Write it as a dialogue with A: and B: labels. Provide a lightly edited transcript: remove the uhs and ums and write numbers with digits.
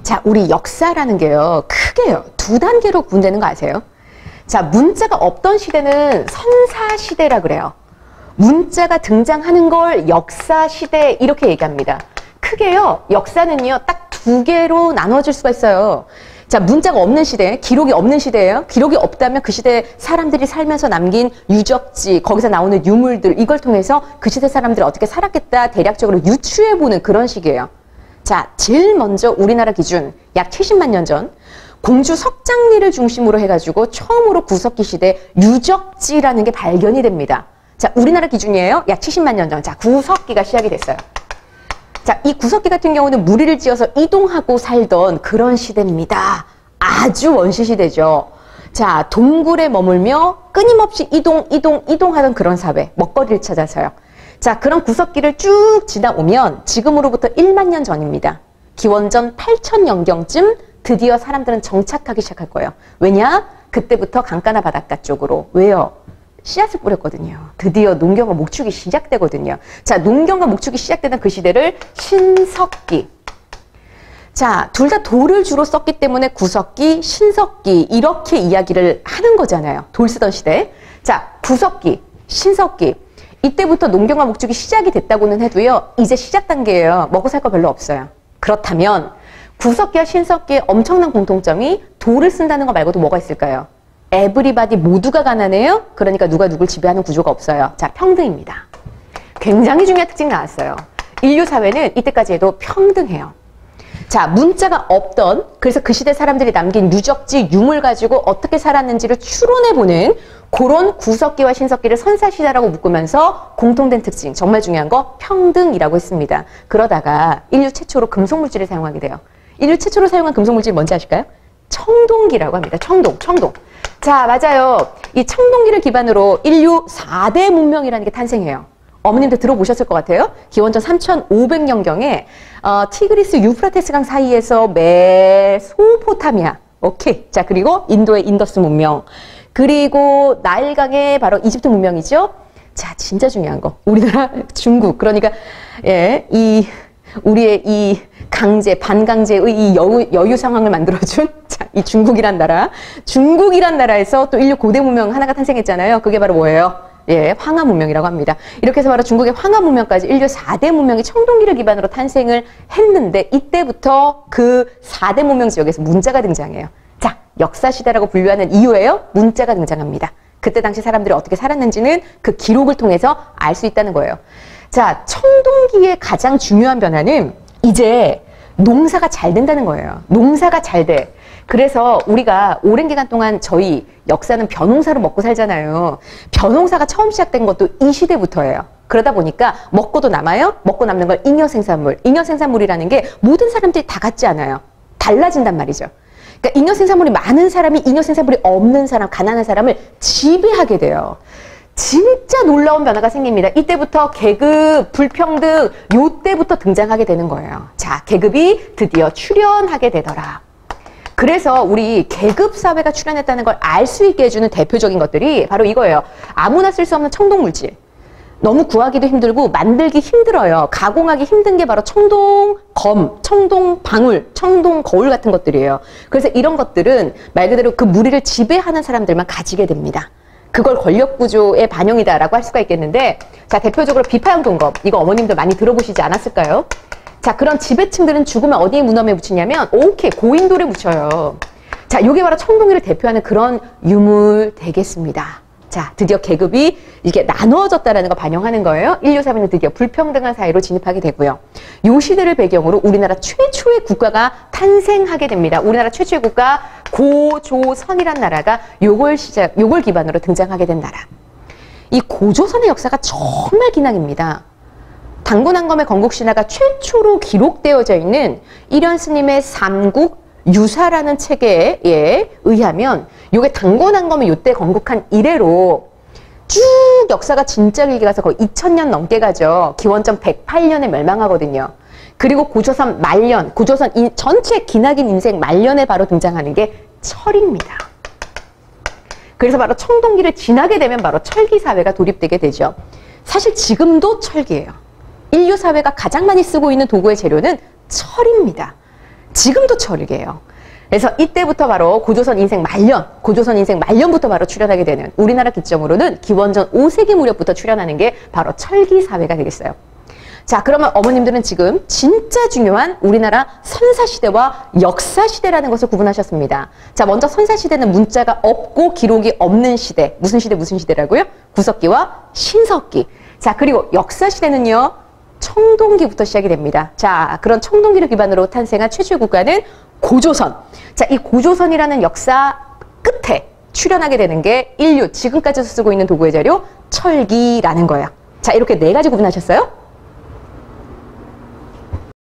A: 자, 우리 역사라는 게요, 크게요, 두 단계로 구분되는 거 아세요? 자, 문자가 없던 시대는 선사시대라 그래요. 문자가 등장하는 걸 역사시대 이렇게 얘기합니다. 크게요, 역사는요, 딱 두 개로 나눠질 수가 있어요. 자, 문자가 없는 시대, 기록이 없는 시대예요. 기록이 없다면 그 시대에 사람들이 살면서 남긴 유적지, 거기서 나오는 유물들, 이걸 통해서 그 시대 사람들이 어떻게 살았겠다 대략적으로 유추해보는 그런 시기예요. 자, 제일 먼저 우리나라 기준 약 70만 년 전 공주 석장리를 중심으로 해가지고 처음으로 구석기 시대 유적지라는 게 발견이 됩니다. 자, 우리나라 기준이에요. 약 70만 년 전. 자, 구석기가 시작이 됐어요. 자, 이 구석기 같은 경우는 무리를 지어서 이동하고 살던 그런 시대입니다. 아주 원시 시대죠. 자, 동굴에 머물며 끊임없이 이동하던 그런 사회, 먹거리를 찾아서요. 자, 그런 구석기를 쭉 지나오면 지금으로부터 1만 년 전입니다. 기원전 8000년경쯤 드디어 사람들은 정착하기 시작할 거예요. 왜냐? 그때부터 강가나 바닷가 쪽으로. 왜요? 씨앗을 뿌렸거든요. 드디어 농경과 목축이 시작되거든요. 자, 농경과 목축이 시작되는 그 시대를 신석기. 자, 둘 다 돌을 주로 썼기 때문에 구석기, 신석기 이렇게 이야기를 하는 거잖아요. 돌 쓰던 시대. 자, 구석기, 신석기. 이때부터 농경과 목축이 시작이 됐다고는 해도요, 이제 시작 단계예요. 먹고 살 거 별로 없어요. 그렇다면 구석기와 신석기의 엄청난 공통점이 돌을 쓴다는 거 말고도 뭐가 있을까요? 에브리바디 모두가 가난해요. 그러니까 누가 누굴 지배하는 구조가 없어요. 자, 평등입니다. 굉장히 중요한 특징 나왔어요. 인류 사회는 이때까지 해도 평등해요. 자, 문자가 없던, 그래서 그 시대 사람들이 남긴 유적지, 유물 가지고 어떻게 살았는지를 추론해보는 그런 구석기와 신석기를 선사시대라고 묶으면서 공통된 특징, 정말 중요한 거 평등이라고 했습니다. 그러다가 인류 최초로 금속물질을 사용하게 돼요. 인류 최초로 사용한 금속물질이 뭔지 아실까요? 청동기라고 합니다. 청동. 자, 맞아요. 이 청동기를 기반으로 인류 4대 문명이라는 게 탄생해요. 어머님들 들어보셨을 것 같아요. 기원전 3500년경에 티그리스 유프라테스 강 사이에서 메소포타미아. 오케이. 자, 그리고 인도의 인더스 문명. 그리고 나일강의 바로 이집트 문명이죠. 자, 진짜 중요한 거. 우리나라 중국. 그러니까 예, 우리의 이 강제, 반강제의 이 여유 상황을 만들어준 자, 이 중국이란 나라에서 또 인류 고대 문명 하나가 탄생했잖아요. 그게 바로 뭐예요? 예, 황하 문명이라고 합니다. 이렇게 해서 바로 중국의 황하 문명까지 인류 4대 문명이 청동기를 기반으로 탄생을 했는데 이때부터 그 4대 문명 지역에서 문자가 등장해요. 자, 역사시대라고 분류하는 이유예요. 문자가 등장합니다. 그때 당시 사람들이 어떻게 살았는지는 그 기록을 통해서 알 수 있다는 거예요. 자, 청동기의 가장 중요한 변화는 이제 농사가 잘 된다는 거예요. 농사가 잘 돼. 그래서 우리가 오랜 기간 동안 저희 역사는 벼농사로 먹고 살잖아요. 벼농사가 처음 시작된 것도 이 시대부터예요. 그러다 보니까 먹고도 남아요. 먹고 남는 걸 잉여생산물. 잉여생산물이라는 게 모든 사람들이 다 같지 않아요. 달라진단 말이죠. 그러니까 잉여생산물이 많은 사람이 잉여생산물이 없는 사람, 가난한 사람을 지배하게 돼요. 진짜 놀라운 변화가 생깁니다. 이때부터 계급, 불평등, 요때부터 등장하게 되는 거예요. 자, 계급이 드디어 출현하게 되더라. 그래서 우리 계급사회가 출현했다는 걸 알 수 있게 해주는 대표적인 것들이 바로 이거예요. 아무나 쓸 수 없는 청동물질. 너무 구하기도 힘들고 만들기 힘들어요. 가공하기 힘든 게 바로 청동검, 청동방울, 청동거울 같은 것들이에요. 그래서 이런 것들은 말 그대로 그 무리를 지배하는 사람들만 가지게 됩니다. 그걸 권력구조의 반영이다라고 할 수가 있겠는데, 자, 대표적으로 비파형 동검. 이거 어머님들 많이 들어보시지 않았을까요? 자, 그런 지배층들은 죽으면 어디에 문엄에 묻히냐면, 오케이, 고인돌에 묻혀요. 자, 요게 바로 청동기를 대표하는 그런 유물 되겠습니다. 자, 드디어 계급이 이렇게 나누어졌다라는 걸 반영하는 거예요. 인류 사회는 드디어 불평등한 사회로 진입하게 되고요. 요 시대를 배경으로 우리나라 최초의 국가가 탄생하게 됩니다. 우리나라 최초의 국가 고조선이란 나라가 요걸 기반으로 등장하게 된 나라. 이 고조선의 역사가 정말 기나깁니다. 당군항검의 건국신화가 최초로 기록되어져 있는 일현 스님의 삼국 유사라는 책에 의하면 요게 당군항검이 요때 건국한 이래로 쭉 역사가 진짜 길게 가서 거의 2000년 넘게 가죠. 기원전 108년에 멸망하거든요. 그리고 고조선 말년, 고조선 전체 기나긴 인생 말년에 바로 등장하는 게 철입니다. 그래서 바로 청동기를 지나게 되면 바로 철기사회가 도입되게 되죠. 사실 지금도 철기예요. 인류 사회가 가장 많이 쓰고 있는 도구의 재료는 철입니다. 지금도 철기예요. 그래서 이때부터 바로 고조선 인생 말년부터 바로 출현하게 되는, 우리나라 기점으로는 기원전 5세기 무렵부터 출현하는 게 바로 철기 사회가 되겠어요. 자, 그러면 어머님들은 지금 진짜 중요한 우리나라 선사시대와 역사시대라는 것을 구분하셨습니다. 자, 먼저 선사시대는 문자가 없고 기록이 없는 시대. 무슨 시대라고요? 구석기와 신석기. 자, 그리고 역사시대는요, 청동기부터 시작이 됩니다. 자, 그런 청동기를 기반으로 탄생한 최초의 국가는 고조선. 자, 이 고조선이라는 역사 끝에 출현하게 되는 게 인류 지금까지 쓰고 있는 도구의 자료 철기라는 거예요. 자, 이렇게 네 가지 구분하셨어요?